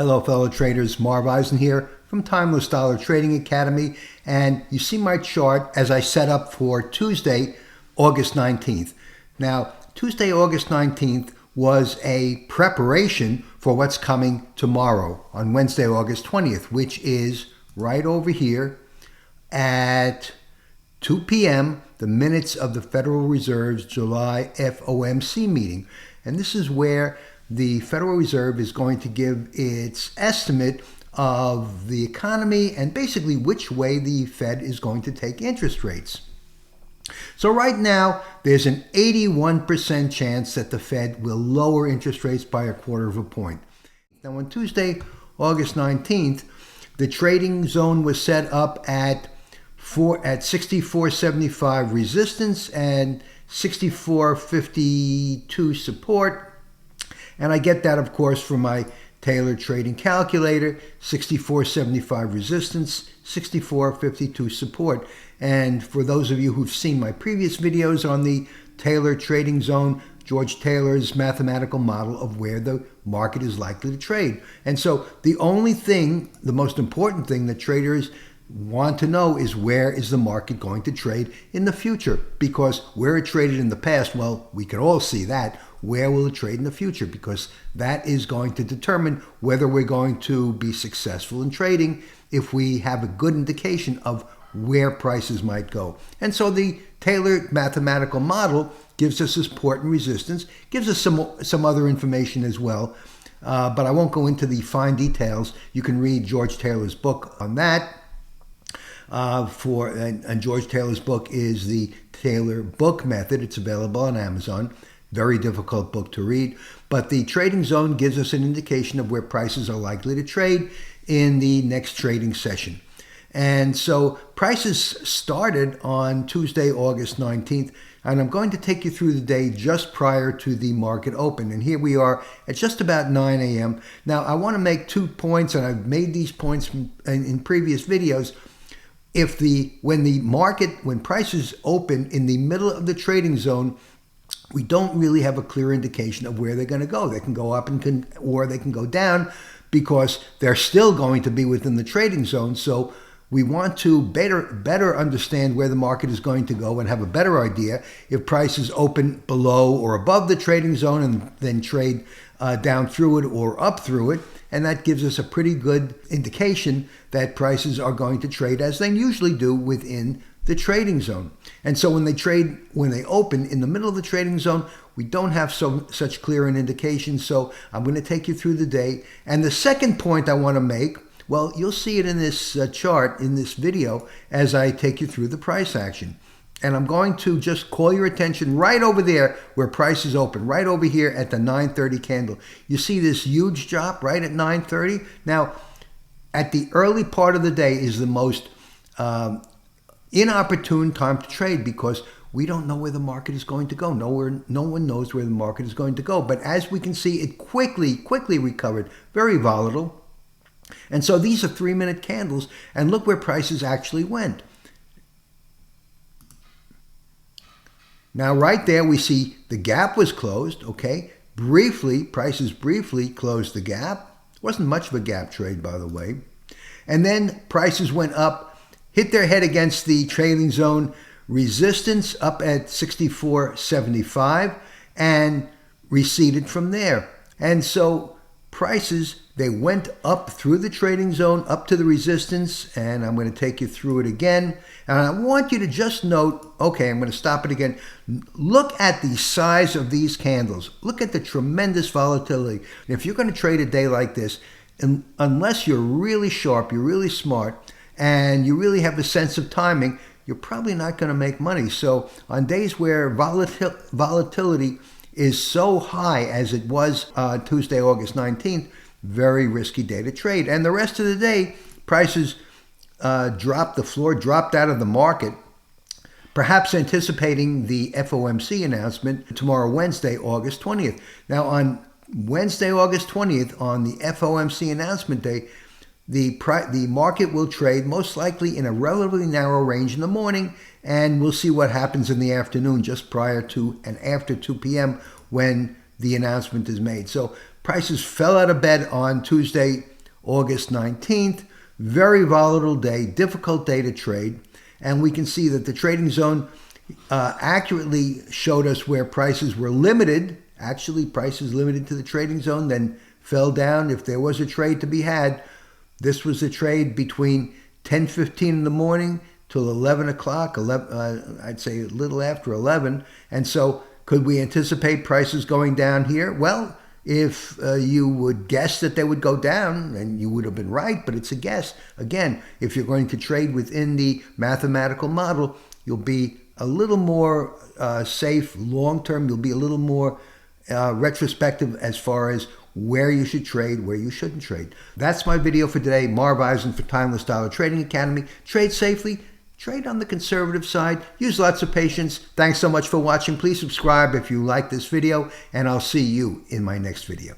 Hello fellow traders, Marv Eisen here from Timeless Dollar Trading Academy, and you see my chart as I set up for Tuesday, August 19th. Now, Tuesday, August 19th was a preparation for what's coming tomorrow on Wednesday, August 20th, which is right over here at 2 p.m., the minutes of the Federal Reserve's July FOMC meeting. And this is where the Federal Reserve is going to give its estimate of the economy and basically which way the Fed is going to take interest rates. So right now, there's an 81% chance that the Fed will lower interest rates by 1/4 point. Now on Tuesday, August 19th, the trading zone was set up at 64.75 resistance and 64.52 support. And I get that, of course, from my Taylor trading calculator, 64.75 resistance, 64.52 support. And for those of you who've seen my previous videos on the Taylor trading zone, George Taylor's mathematical model of where the market is likely to trade. And so the only thing, the most important thing that traders want to know is where is the market going to trade in the future? Because where it traded in the past, well, we can all see that. Where will it trade in the future? Because that is going to determine whether we're going to be successful in trading if we have a good indication of where prices might go. And so the Taylor mathematical model gives us support and resistance, gives us some other information as well. But I won't go into the fine details. You can read George Taylor's book on that. And George Taylor's book is the Taylor Book Method. It's available on Amazon. Very difficult book to read. But the trading zone gives us an indication of where prices are likely to trade in the next trading session. And so prices started on Tuesday, August 19th. And I'm going to take you through the day just prior to the market open. And here we are at just about 9 a.m. Now, I want to make 2 points, and I've made these points in previous videos. When prices open in the middle of the trading zone, we don't really have a clear indication of where they're going to go. They can go up or they can go down because they're still going to be within the trading zone. So we want to better understand where the market is going to go and have a better idea if prices open below or above the trading zone and then trade down through it or up through it. And that gives us a pretty good indication that prices are going to trade as they usually do within the trading zone. And so when they open in the middle of the trading zone, we don't have such clear an indication. So I'm going to take you through the day. And the second point I want to make, well, you'll see it in this chart, in this video, as I take you through the price action. And I'm going to just call your attention right over there where prices open, right over here at the 9:30 candle. You see this huge drop right at 9:30? Now, at the early part of the day is the most inopportune time to trade because we don't know where the market is going to go. No one knows where the market is going to go. But as we can see, it quickly recovered, very volatile. And so these are 3-minute candles, and look where prices actually went. Now, right there, we see the gap was closed, okay? Prices briefly closed the gap. Wasn't much of a gap trade, by the way. And then prices went up, hit their head against the trading zone resistance up at 64.75 and receded from there. And so prices, they went up through the trading zone, up to the resistance, and I'm going to take you through it again. And I want you to just note, okay, I'm going to stop it again. Look at the size of these candles. Look at the tremendous volatility. If you're going to trade a day like this, unless you're really sharp, you're really smart, and you really have a sense of timing, you're probably not going to make money. So on days where volatility is so high as it was Tuesday, August 19th, very risky day to trade. And the rest of the day, prices dropped out of the market, perhaps anticipating the FOMC announcement tomorrow, Wednesday, August 20th. Now, on Wednesday, August 20th, on the FOMC announcement day, the market will trade most likely in a relatively narrow range in the morning, and we'll see what happens in the afternoon just prior to and after 2 p.m. when the announcement is made. So Prices fell out of bed on Tuesday, August 19th. Very volatile day, difficult day to trade. And we can see that the trading zone accurately showed us where prices were limited. Actually, prices limited to the trading zone, then fell down. If there was a trade to be had, this was a trade between 10:15 in the morning till 11 o'clock, I'd say a little after 11. And so could we anticipate prices going down here? Well, if you would guess that they would go down, and you would have been right, but it's a guess. Again, if you're going to trade within the mathematical model, you'll be a little more safe long-term. You'll be a little more retrospective as far as where you should trade, where you shouldn't trade. That's my video for today. Marv Eisen for Timeless Dollar Trading Academy. Trade safely. Trade on the conservative side. Use lots of patience. Thanks so much for watching. Please subscribe if you like this video, and I'll see you in my next video.